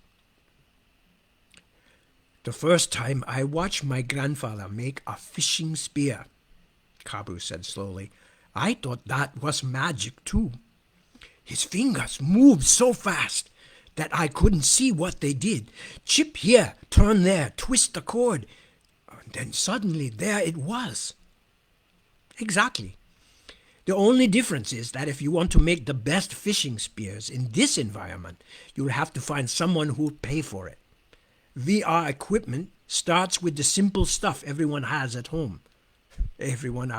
The first time I watched my grandfather make a fishing spear, Kabu said slowly, I thought that was magic too. His fingers moved so fast that I couldn't see what they did. Chip here, turn there, twist the cord. Then suddenly there it was. Exactly. The only difference is that if you want to make the best fishing spears in this environment, you'll have to find someone who'll pay for it. VR equipment starts with the simple stuff everyone has at home. Everyone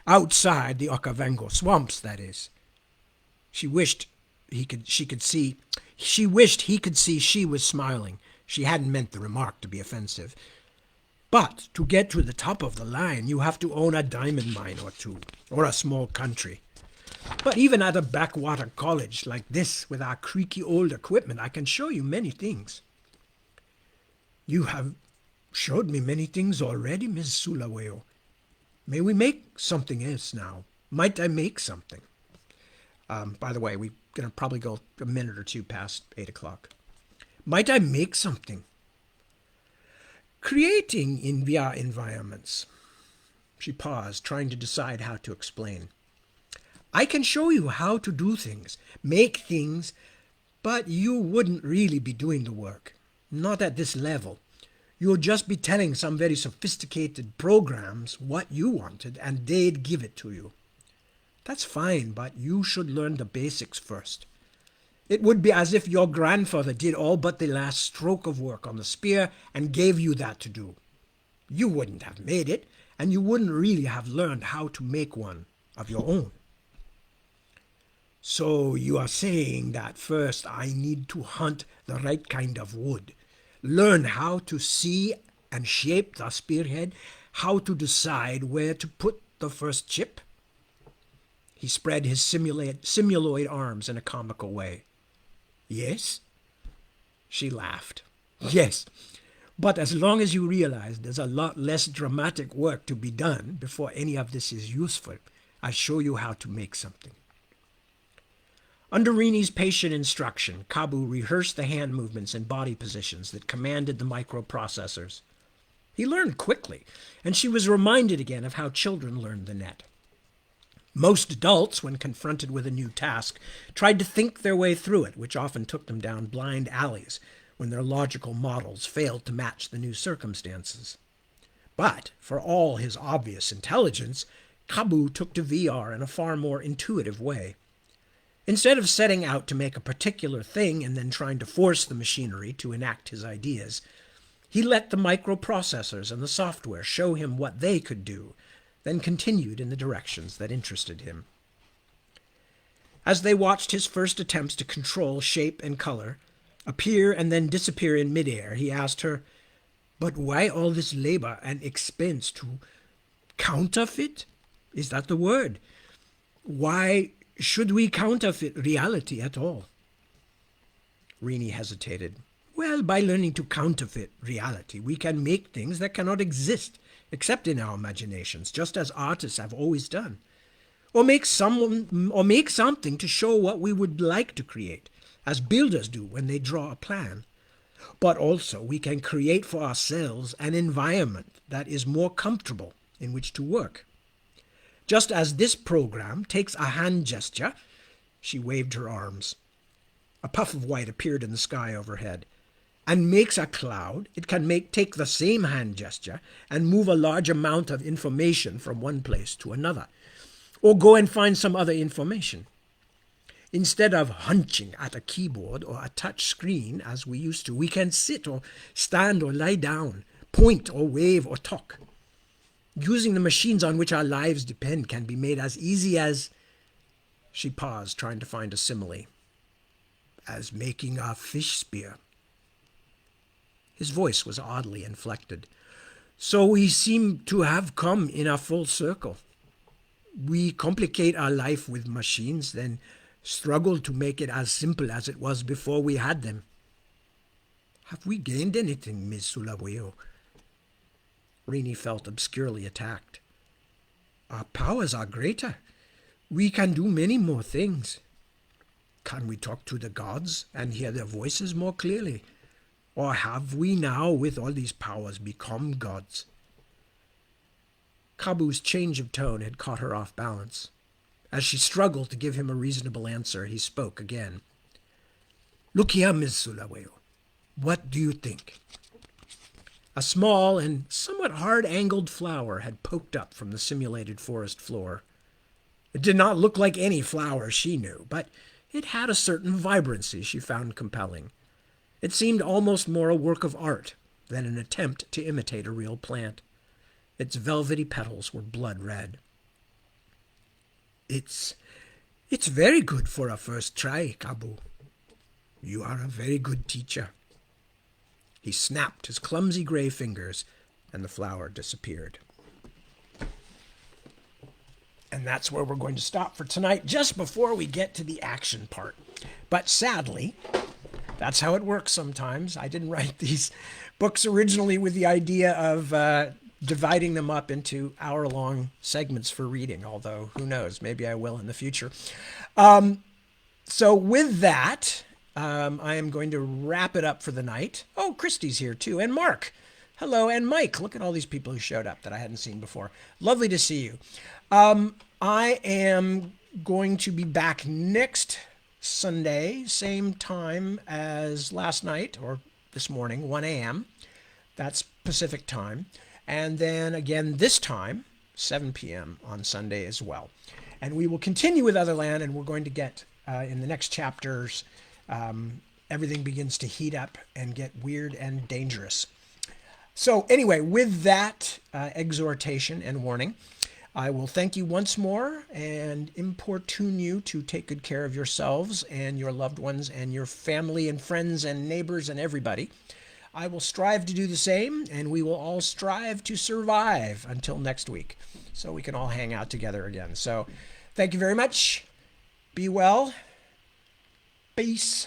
outside the Okavango swamps, that is. She wished he could see she was smiling. She hadn't meant the remark to be offensive. But to get to the top of the line, you have to own a diamond mine or two, or a small country. But even at a backwater college like this, with our creaky old equipment, I can show you many things. You have showed me many things already, Miss Sulaweo. May we make something else now? Might I make something? By the way, we're going to probably go a minute or two past 8 o'clock. Might I make something? Creating in VR environments. She paused, trying to decide how to explain. I can show you how to do things, make things, but you wouldn't really be doing the work. Not at this level. You'll just be telling some very sophisticated programs what you wanted, and they'd give it to you. That's fine, but you should learn the basics first. It would be as if your grandfather did all but the last stroke of work on the spear and gave you that to do. You wouldn't have made it, and you wouldn't really have learned how to make one of your own. So you are saying that first I need to hunt the right kind of wood, learn how to see and shape the spearhead, how to decide where to put the first chip? He spread his simuloid arms in a comical way. Yes? She laughed. Yes, but as long as you realize there's a lot less dramatic work to be done before any of this is useful, I'll show you how to make something. Under Renee's patient instruction, Kabu rehearsed the hand movements and body positions that commanded the microprocessors. He learned quickly, and she was reminded again of how children learn the net. Most adults, when confronted with a new task, tried to think their way through it, which often took them down blind alleys when their logical models failed to match the new circumstances. But, for all his obvious intelligence, Kabu took to VR in a far more intuitive way. Instead of setting out to make a particular thing and then trying to force the machinery to enact his ideas, he let the microprocessors and the software show him what they could do, then continued in the directions that interested him. As they watched his first attempts to control shape and color appear and then disappear in midair, he asked her, "But why all this labor and expense to counterfeit? Is that the word? Why should we counterfeit reality at all?" Rini hesitated. "Well, by learning to counterfeit reality, we can make things that cannot exist except in our imaginations, just as artists have always done. Or make something to show what we would like to create, as builders do when they draw a plan. But also we can create for ourselves an environment that is more comfortable in which to work. Just as this program takes a hand gesture," she waved her arms. A puff of white appeared in the sky overhead, "and makes a cloud, it can take the same hand gesture and move a large amount of information from one place to another, or go and find some other information. Instead of hunching at a keyboard or a touch screen as we used to, we can sit or stand or lie down, point or wave or talk. Using the machines on which our lives depend can be made as easy as—" She paused, trying to find a simile. "As making a fish spear." His voice was oddly inflected. "So we seem to have come in a full circle. We complicate our life with machines, then struggle to make it as simple as it was before we had them. Have we gained anything, Miss Sulaweo?" Rini felt obscurely attacked. "Our powers are greater. We can do many more things. Can we talk to the gods and hear their voices more clearly? Or have we now, with all these powers, become gods?" Kabu's change of tone had caught her off balance. As she struggled to give him a reasonable answer, he spoke again. "Look here, Miss Sulaweo. What do you think?" A small and somewhat hard-angled flower had poked up from the simulated forest floor. It did not look like any flower she knew, but it had a certain vibrancy she found compelling. It seemed almost more a work of art than an attempt to imitate a real plant. Its velvety petals were blood red. It's very good for a first try, Kabu. You are a very good teacher." He snapped his clumsy gray fingers, and the flower disappeared. And that's where we're going to stop for tonight, just before we get to the action part. But sadly, that's how it works sometimes. I didn't write these books originally with the idea of dividing them up into hour-long segments for reading, although who knows, maybe I will in the future. So with that, I am going to wrap it up for the night. Oh, Christy's here too, and Mark. Hello, and Mike. Look at all these people who showed up that I hadn't seen before. Lovely to see you. I am going to be back next Sunday, same time as last night, or this morning, 1 a.m. That's Pacific time. And then again this time, 7 p.m. on Sunday as well. And we will continue with Otherland, and we're going to get, in the next chapters, everything begins to heat up and get weird and dangerous. So anyway, with that exhortation and warning, I will thank you once more and importune you to take good care of yourselves and your loved ones and your family and friends and neighbors and everybody. I will strive to do the same, and we will all strive to survive until next week so we can all hang out together again. So thank you very much. Be well. Peace.